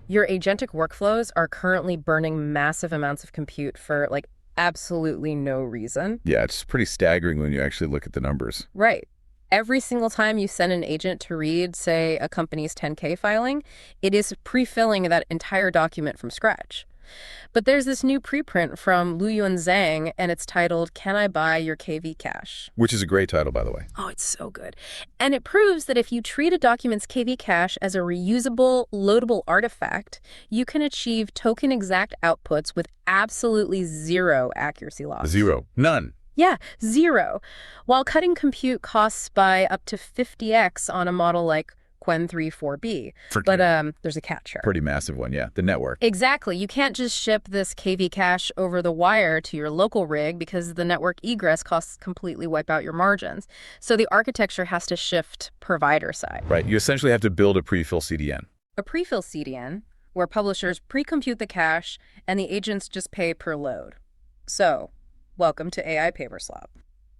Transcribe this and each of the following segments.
Your agentic workflows are currently burning massive amounts of compute for like absolutely no reason. Yeah, it's pretty staggering when you actually look at the numbers. Right. Every single time you send an agent to read, say, a company's 10K filing, it is pre-filling that entire document from scratch. But there's this new preprint from Luyuan Zhang, and it's titled, Can I Buy Your KV Cache? Which is a great title, by the way. Oh, it's so good. And it proves that if you treat a document's KV cache as a reusable, loadable artifact, you can achieve token-exact outputs with absolutely zero accuracy loss. Zero. None. Yeah, zero. While cutting compute costs by up to 50x on a model like Qwen 3.4b. But there's a catch here. Pretty massive one, yeah. The network. Exactly. You can't just ship this KV cache over the wire to your local rig because the network egress costs completely wipe out your margins. So the architecture has to shift provider side. Right. You essentially have to build a Prefill CDN. A Prefill CDN, where publishers pre-compute the cache and the agents just pay per load. So, welcome to AI paper slop.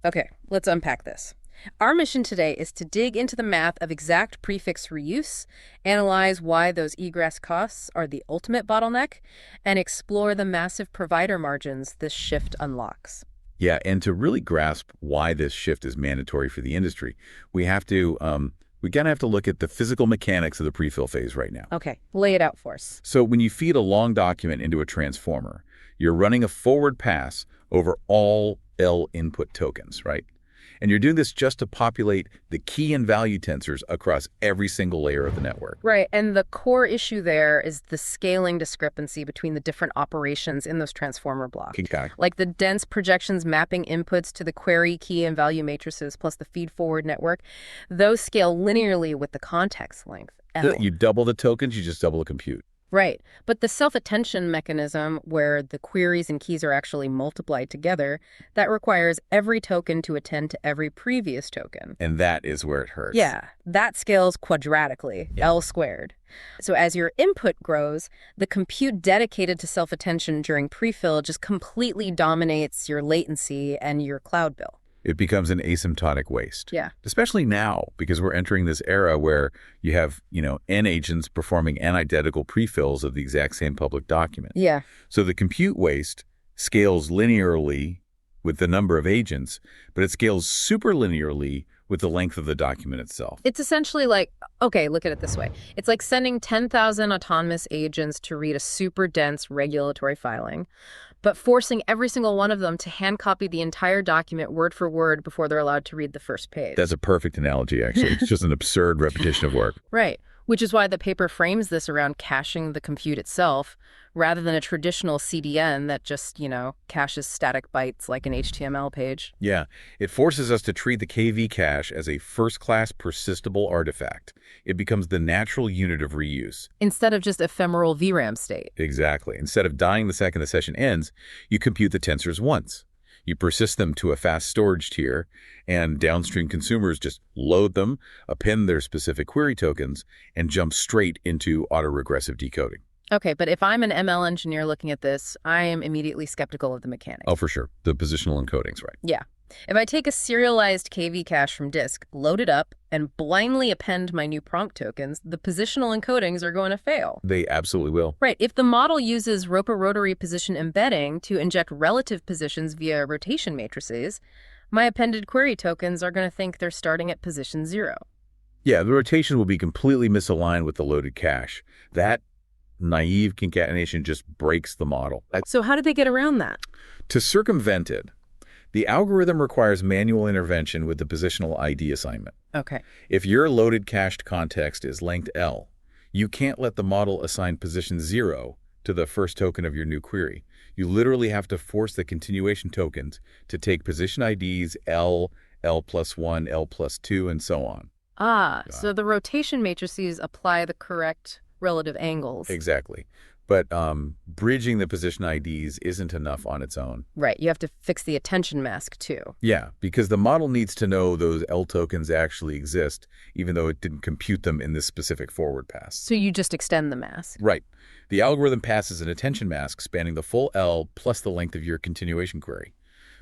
Okay, let's unpack this. Our mission today is to dig into the math of exact prefix reuse, analyze why those egress costs are the ultimate bottleneck, and explore the massive provider margins this shift unlocks. Yeah, and to really grasp why this shift is mandatory for the industry, we have to look at the physical mechanics of the prefill phase right now. Okay, lay it out for us. So when you feed a long document into a transformer, you're running a forward pass over all L input tokens, right? And you're doing this just to populate the key and value tensors across every single layer of the network. Right, and the core issue there is the scaling discrepancy between the different operations in those transformer blocks. Okay. Like the dense projections mapping inputs to the query key and value matrices plus the feed-forward network, those scale linearly with the context length, L. You double the tokens, you just double the compute. Right. But the self-attention mechanism, where the queries and keys are actually multiplied together, that requires every token to attend to every previous token. And that is where it hurts. Yeah, that scales quadratically, L squared. So as your input grows, the compute dedicated to self-attention during prefill just completely dominates your latency and your cloud bill. It becomes an asymptotic waste. Yeah. Especially now, because we're entering this era where you have, N agents performing N identical prefills of the exact same public document. Yeah. So the compute waste scales linearly with the number of agents, but it scales superlinearly with the length of the document itself. It's essentially like, okay, look at it this way. It's like sending 10,000 autonomous agents to read a super dense regulatory filing, but forcing every single one of them to hand copy the entire document word for word before they're allowed to read the first page. That's a perfect analogy, actually. It's just an absurd repetition of work. Right. Which is why the paper frames this around caching the compute itself, rather than a traditional CDN that just, caches static bytes like an HTML page. Yeah, it forces us to treat the KV cache as a first-class persistible artifact. It becomes the natural unit of reuse. Instead of just ephemeral VRAM state. Exactly. Instead of dying the second the session ends, you compute the tensors once. You persist them to a fast storage tier, and downstream consumers just load them, append their specific query tokens, and jump straight into autoregressive decoding. Okay, but if I'm an ML engineer looking at this, I am immediately skeptical of the mechanics. Oh, for sure. The positional encodings, right? Yeah. If I take a serialized KV cache from disk, load it up, and blindly append my new prompt tokens, the positional encodings are going to fail. They absolutely will. Right. If the model uses roper-rotary position embedding to inject relative positions via rotation matrices, my appended query tokens are going to think they're starting at position 0. Yeah, the rotation will be completely misaligned with the loaded cache. That naive concatenation just breaks the model. So how did they get around that? To circumvent it, the algorithm requires manual intervention with the positional ID assignment. Okay. If your loaded cached context is length L, you can't let the model assign position 0 to the first token of your new query. You literally have to force the continuation tokens to take position IDs L, L+1, L+2, and so on. So the rotation matrices apply the correct relative angles. Exactly. But bridging the position IDs isn't enough on its own. Right. You have to fix the attention mask, too. Yeah, because the model needs to know those L tokens actually exist, even though it didn't compute them in this specific forward pass. So you just extend the mask. Right. The algorithm passes an attention mask spanning the full L plus the length of your continuation query.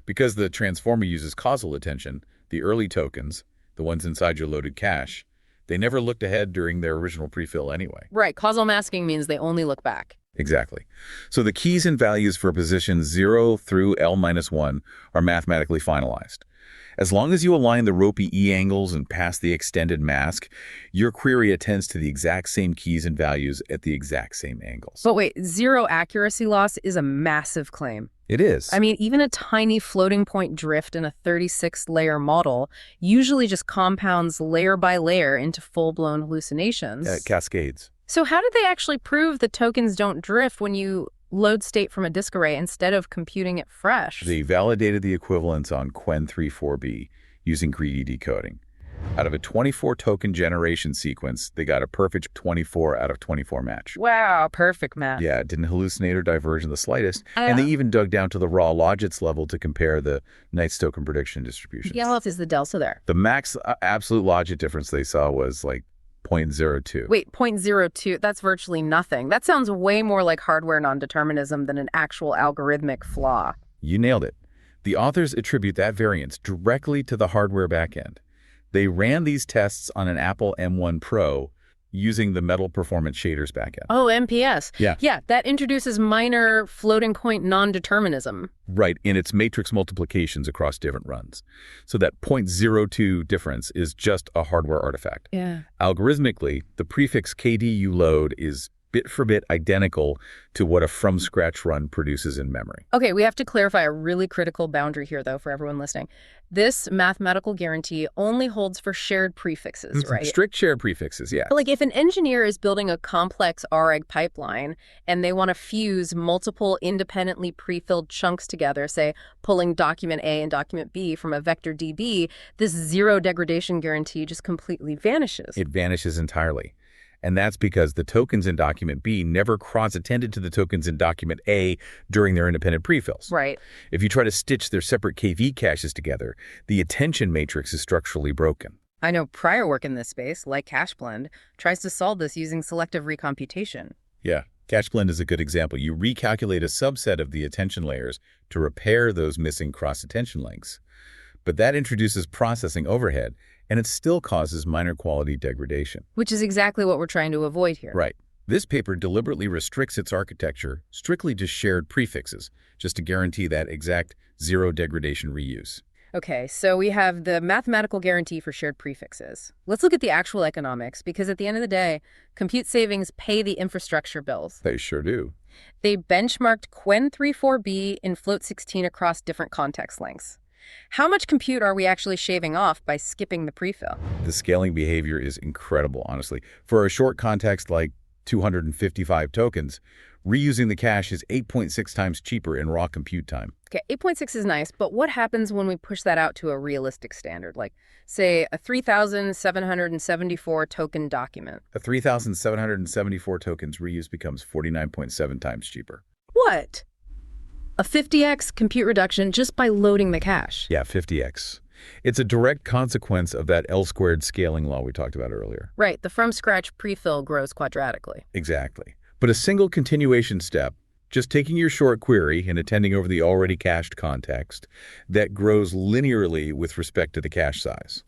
Because the transformer uses causal attention, the early tokens, the ones inside your loaded cache, They never looked ahead during their original prefill anyway. Right. Causal masking means they only look back. Exactly. So the keys and values for positions 0 through L-1 are mathematically finalized. As long as you align the ropey E-angles and pass the extended mask, your query attends to the exact same keys and values at the exact same angles. But wait, zero accuracy loss is a massive claim. It is. I mean, even a tiny floating point drift in a 36-layer model usually just compounds layer by layer into full-blown hallucinations. Cascades. So how did they actually prove the tokens don't drift when you load state from a disk array instead of computing it fresh? They validated the equivalence on Qwen34B using greedy decoding. Out of a 24-token generation sequence, they got a perfect 24 out of 24 match. Wow, perfect match. Yeah, it didn't hallucinate or diverge in the slightest. And they even dug down to the raw logits level to compare the Knight's token prediction distributions. Yeah, what is the delta there? The max absolute logit difference they saw was like 0.02. Wait, 0.02, that's virtually nothing. That sounds way more like hardware non-determinism than an actual algorithmic flaw. You nailed it. The authors attribute that variance directly to the hardware backend. They ran these tests on an Apple M1 Pro using the Metal Performance Shaders backend. Oh, MPS. Yeah. Yeah, that introduces minor floating point non-determinism. Right, in its matrix multiplications across different runs. So that 0.02 difference is just a hardware artifact. Yeah. Algorithmically, the prefix KD you load is bit for bit identical to what a from-scratch run produces in memory. Okay, we have to clarify a really critical boundary here, though, for everyone listening. This mathematical guarantee only holds for shared prefixes, right? Strict shared prefixes, yeah. Like if an engineer is building a complex RAG pipeline and they want to fuse multiple independently pre-filled chunks together, say pulling document A and document B from a vector DB, this zero degradation guarantee just completely vanishes. It vanishes entirely. And that's because the tokens in document B never cross-attended to the tokens in document A during their independent prefills. Right. If you try to stitch their separate KV caches together, the attention matrix is structurally broken. I know prior work in this space, like CacheBlend, tries to solve this using selective recomputation. Yeah, CacheBlend is a good example. You recalculate a subset of the attention layers to repair those missing cross-attention links. But that introduces processing overhead, and it still causes minor quality degradation. Which is exactly what we're trying to avoid here. Right. This paper deliberately restricts its architecture strictly to shared prefixes, just to guarantee that exact zero degradation reuse. Okay, so we have the mathematical guarantee for shared prefixes. Let's look at the actual economics, because at the end of the day, compute savings pay the infrastructure bills. They sure do. They benchmarked Qwen34B in float 16 across different context lengths. How much compute are we actually shaving off by skipping the prefill? The scaling behavior is incredible, honestly. For a short context like 255 tokens, reusing the cache is 8.6 times cheaper in raw compute time. Okay, 8.6 is nice, but what happens when we push that out to a realistic standard? Like, say, a 3,774 token document. A 3,774 tokens reuse becomes 49.7 times cheaper. What? A 50x compute reduction just by loading the cache. Yeah, 50x. It's a direct consequence of that L-squared scaling law we talked about earlier. Right, the from-scratch prefill grows quadratically. Exactly. But a single continuation step, just taking your short query and attending over the already cached context, that grows linearly with respect to the cache size.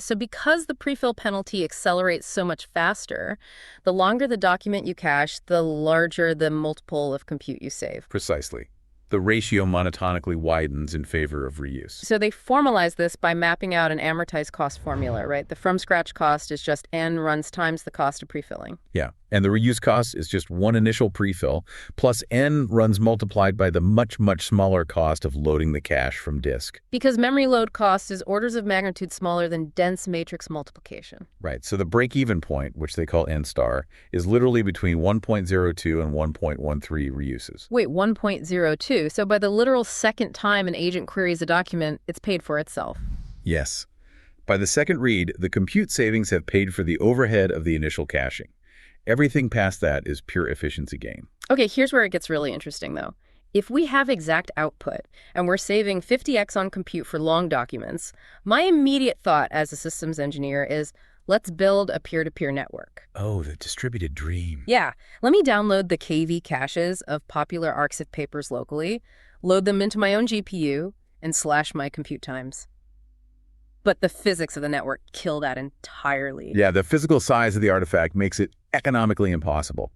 So because the prefill penalty accelerates so much faster, the longer the document you cache, the larger the multiple of compute you save. Precisely. The ratio monotonically widens in favor of reuse. So they formalize this by mapping out an amortized cost formula, right? The from-scratch cost is just n runs times the cost of prefilling. Yeah, and the reuse cost is just one initial prefill, plus n runs multiplied by the much, much smaller cost of loading the cache from disk. Because memory load cost is orders of magnitude smaller than dense matrix multiplication. Right, so the break-even point, which they call n star, is literally between 1.02 and 1.13 reuses. Wait, 1.02? So by the literal second time an agent queries a document, it's paid for itself. Yes. By the second read, the compute savings have paid for the overhead of the initial caching. Everything past that is pure efficiency gain. Okay, here's where it gets really interesting, though. If we have exact output and we're saving 50x on compute for long documents, my immediate thought as a systems engineer is, let's build a peer-to-peer network. Oh, the distributed dream. Yeah, let me download the KV caches of popular ArcSIF papers locally, load them into my own GPU, and slash my compute times. But the physics of the network kill that entirely. Yeah, the physical size of the artifact makes it economically impossible.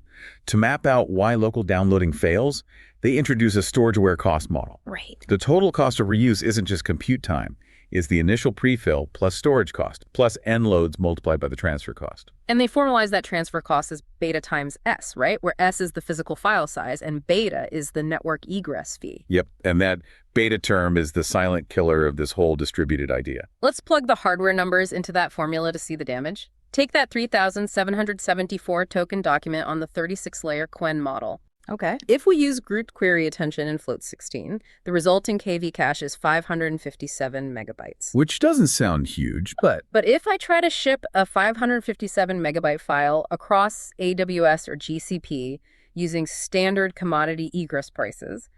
To map out why local downloading fails, they introduce a storage-aware cost model. Right. The total cost of reuse isn't just compute time. It's the initial prefill plus storage cost, plus n loads multiplied by the transfer cost. And they formalize that transfer cost as beta times S, right? Where S is the physical file size and beta is the network egress fee. Yep, and that beta term is the silent killer of this whole distributed idea. Let's plug the hardware numbers into that formula to see the damage. Take that 3,774 token document on the 36-layer Quen model. Okay. If we use grouped query attention in float 16, the resulting KV cache is 557 megabytes. Which doesn't sound huge, but if I try to ship a 557 megabyte file across AWS or GCP using standard commodity egress prices,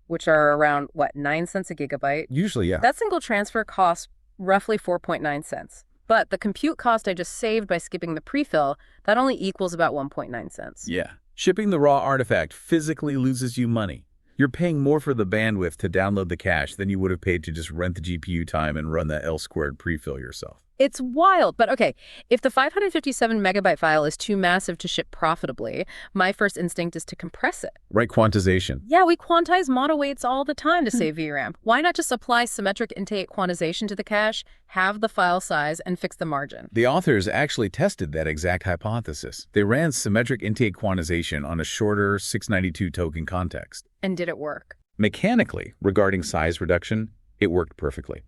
which are around, 9 cents a gigabyte? usually, yeah. That single transfer costs roughly 4.9 cents. But the compute cost I just saved by skipping the prefill, that only equals about 1.9 cents. Yeah. Shipping the raw artifact physically loses you money. You're paying more for the bandwidth to download the cache than you would have paid to just rent the GPU time and run that L-squared prefill yourself. It's wild. But okay, if the 557 megabyte file is too massive to ship profitably, my first instinct is to compress it. Right, quantization. Yeah, we quantize model weights all the time to save VRAM. Why not just apply symmetric intake quantization to the cache, have the file size, and fix the margin? The authors actually tested that exact hypothesis. They ran symmetric intake quantization on a shorter 692 token context. And did it work? Mechanically, regarding size reduction, it worked perfectly.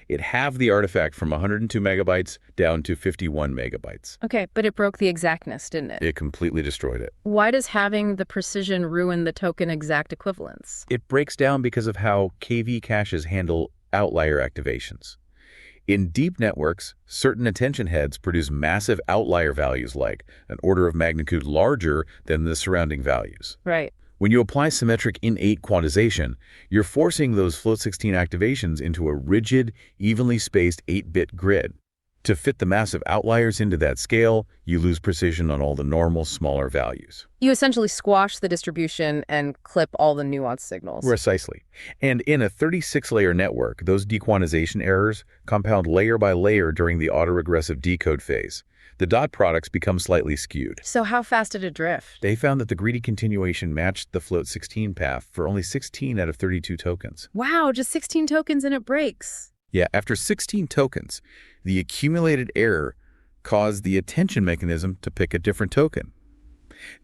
It halved the artifact from 102 megabytes down to 51 megabytes. Okay, but it broke the exactness, didn't it? It completely destroyed it. Why does having the precision ruin the token exact equivalence? It breaks down because of how KV caches handle outlier activations. In deep networks, certain attention heads produce massive outlier values like an order of magnitude larger than the surrounding values. Right. When you apply symmetric in-8 quantization, you're forcing those float 16 activations into a rigid, evenly spaced 8-bit grid. To fit the massive outliers into that scale, you lose precision on all the normal, smaller values. You essentially squash the distribution and clip all the nuanced signals. Precisely. And in a 36-layer network, those dequantization errors compound layer by layer during the autoregressive decode phase. The dot products become slightly skewed. So how fast did it drift? They found that the greedy continuation matched the float 16 path for only 16 out of 32 tokens. Wow, just 16 tokens and it breaks. Yeah, after 16 tokens, the accumulated error caused the attention mechanism to pick a different token.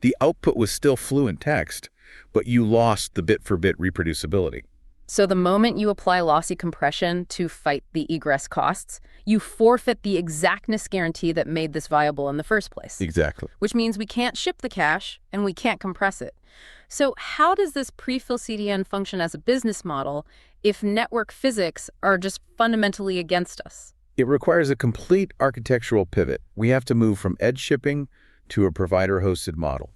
The output was still fluent text, but you lost the bit-for-bit reproducibility. So the moment you apply lossy compression to fight the egress costs, you forfeit the exactness guarantee that made this viable in the first place. Exactly. Which means we can't ship the cache and we can't compress it. So how does this Prefill CDN function as a business model if network physics are just fundamentally against us? It requires a complete architectural pivot. We have to move from edge shipping to a provider-hosted model.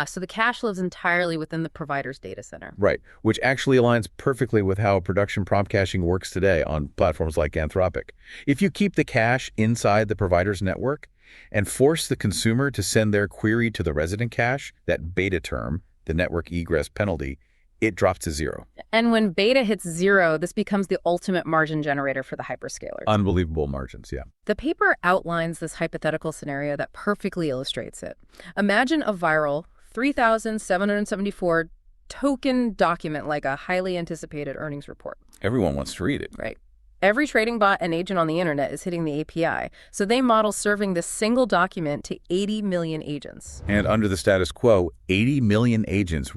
So the cache lives entirely within the provider's data center. Right, which actually aligns perfectly with how production prompt caching works today on platforms like Anthropic. If you keep the cache inside the provider's network and force the consumer to send their query to the resident cache, that beta term, the network egress penalty, it drops to zero. And when beta hits zero, this becomes the ultimate margin generator for the hyperscalers. Unbelievable margins, yeah. The paper outlines this hypothetical scenario that perfectly illustrates it. Imagine a viral 3,774 token document like a highly anticipated earnings report. Everyone wants to read it. Right. Every trading bot and agent on the internet is hitting the API, so they model serving this single document to 80 million agents. And under the status quo, 80 million agents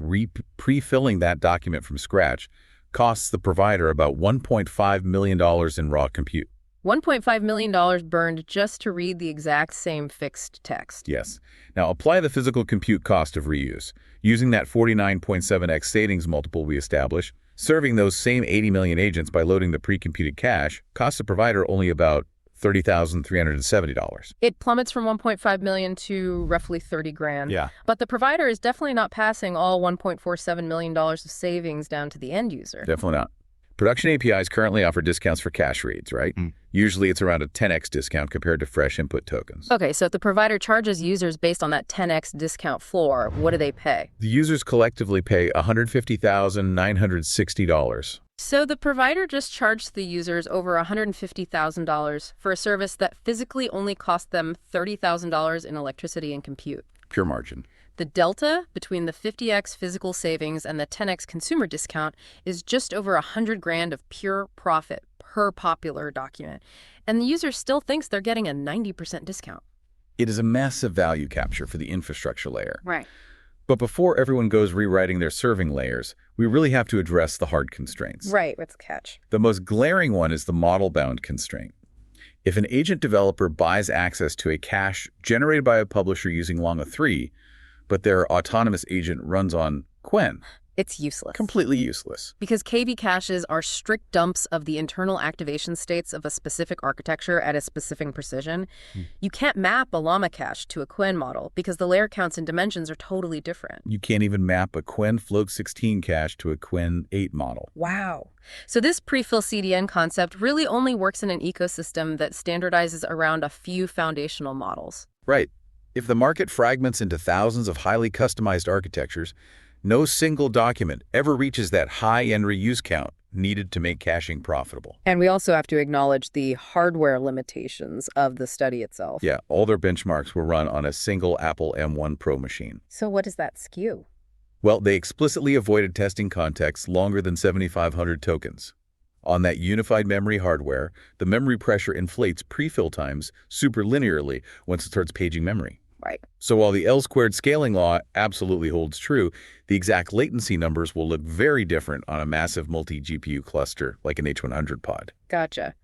pre-filling that document from scratch costs the provider about $1.5 million in raw compute. $1.5 million burned just to read the exact same fixed text. Yes. Now apply the physical compute cost of reuse. Using that 49.7x savings multiple we established, serving those same 80 million agents by loading the pre-computed cache costs the provider only about $30,370. It plummets from 1.5 million to roughly 30 grand. Yeah. But the provider is definitely not passing all $1.47 million of savings down to the end user. Definitely not. Production APIs currently offer discounts for cache reads, right? Usually it's around a 10x discount compared to fresh input tokens. Okay, so if the provider charges users based on that 10x discount floor, what do they pay? The users collectively pay $150,960. So the provider just charged the users over $150,000 for a service that physically only cost them $30,000 in electricity and compute. Pure margin. The delta between the 50x physical savings and the 10x consumer discount is just over 100 grand of pure profit per popular document. And the user still thinks they're getting a 90% discount. It is a massive value capture for the infrastructure layer. Right. But before everyone goes rewriting their serving layers, we really have to address the hard constraints. Right, what's the catch? The most glaring one is the model-bound constraint. If an agent developer buys access to a cache generated by a publisher using Longa 3, but their autonomous agent runs on Qwen, It's useless. completely useless. Because KV caches are strict dumps of the internal activation states of a specific architecture at a specific precision. You can't map a llama cache to a Qwen model because the layer counts and dimensions are totally different. You can't even map a Qwen Float 16 cache to a Qwen 8 model. Wow. So this Prefill CDN concept really only works in an ecosystem that standardizes around a few foundational models. Right. If the market fragments into thousands of highly customized architectures, no single document ever reaches that high-end reuse count needed to make caching profitable. And we also have to acknowledge the hardware limitations of the study itself. Yeah, all their benchmarks were run on a single Apple M1 Pro machine. So what does that skew? Well, they explicitly avoided testing contexts longer than 7,500 tokens. On that unified memory hardware, the memory pressure inflates prefill times superlinearly once it starts paging memory. Right. So while the L-squared scaling law absolutely holds true, the exact latency numbers will look very different on a massive multi-GPU cluster like an H100 pod. Gotcha.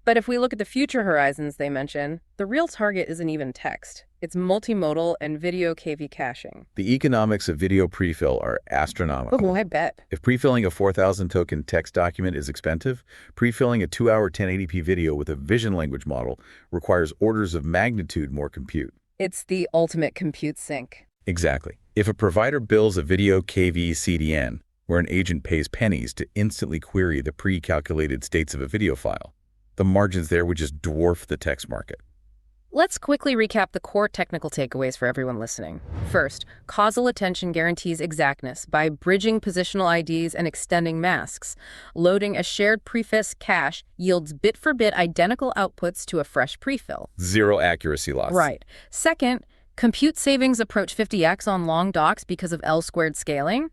But if we look at the future horizons they mention, the real target isn't even text. It's multimodal and video KV caching. The economics of video prefill are astronomical. Oh, I bet. If prefilling a 4,000 token text document is expensive, prefilling a 2-hour 1080p video with a vision language model requires orders of magnitude more compute. It's the ultimate compute sink. Exactly. If a provider bills a video KV CDN, where an agent pays pennies to instantly query the pre-calculated states of a video file, the margins there would just dwarf the text market. Let's quickly recap the core technical takeaways for everyone listening. First, causal attention guarantees exactness by bridging positional IDs and extending masks. Loading a shared prefill cache yields bit-for-bit identical outputs to a fresh prefill. Zero accuracy loss. Right. Second, compute savings approach 50x on long docs because of L-squared scaling.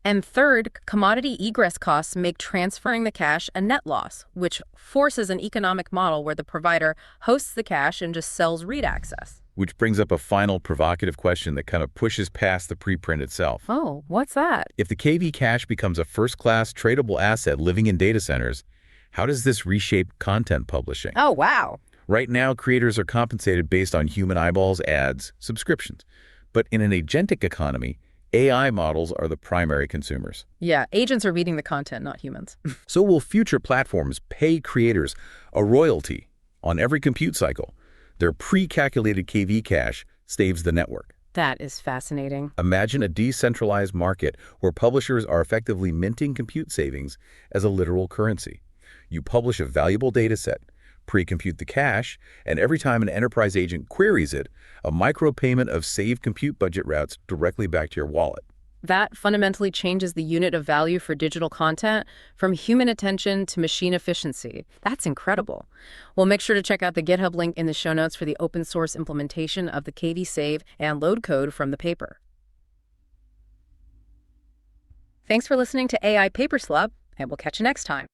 And third, commodity egress costs make transferring the cache a net loss, which forces an economic model where the provider hosts the cache and just sells read access. Which brings up a final provocative question that kind of pushes past the preprint itself. Oh, what's that? If the KV cache becomes a first-class tradable asset living in data centers, how does this reshape content publishing? Oh, wow. Right now, creators are compensated based on human eyeballs, ads, subscriptions. But in an agentic economy, AI models are the primary consumers. Yeah, agents are reading the content, not humans. So will future platforms pay creators a royalty on every compute cycle? Their pre-calculated KV cache saves the network. That is fascinating. Imagine a decentralized market where publishers are effectively minting compute savings as a literal currency. You publish a valuable data set, pre-compute the cache, and every time an enterprise agent queries it, a micropayment of saved compute budget routes directly back to your wallet. That fundamentally changes the unit of value for digital content from human attention to machine efficiency. That's incredible. Well, make sure to check out the GitHub link in the show notes for the open source implementation of the KV save and load code from the paper. Thanks for listening to AI Paper Slop, and we'll catch you next time.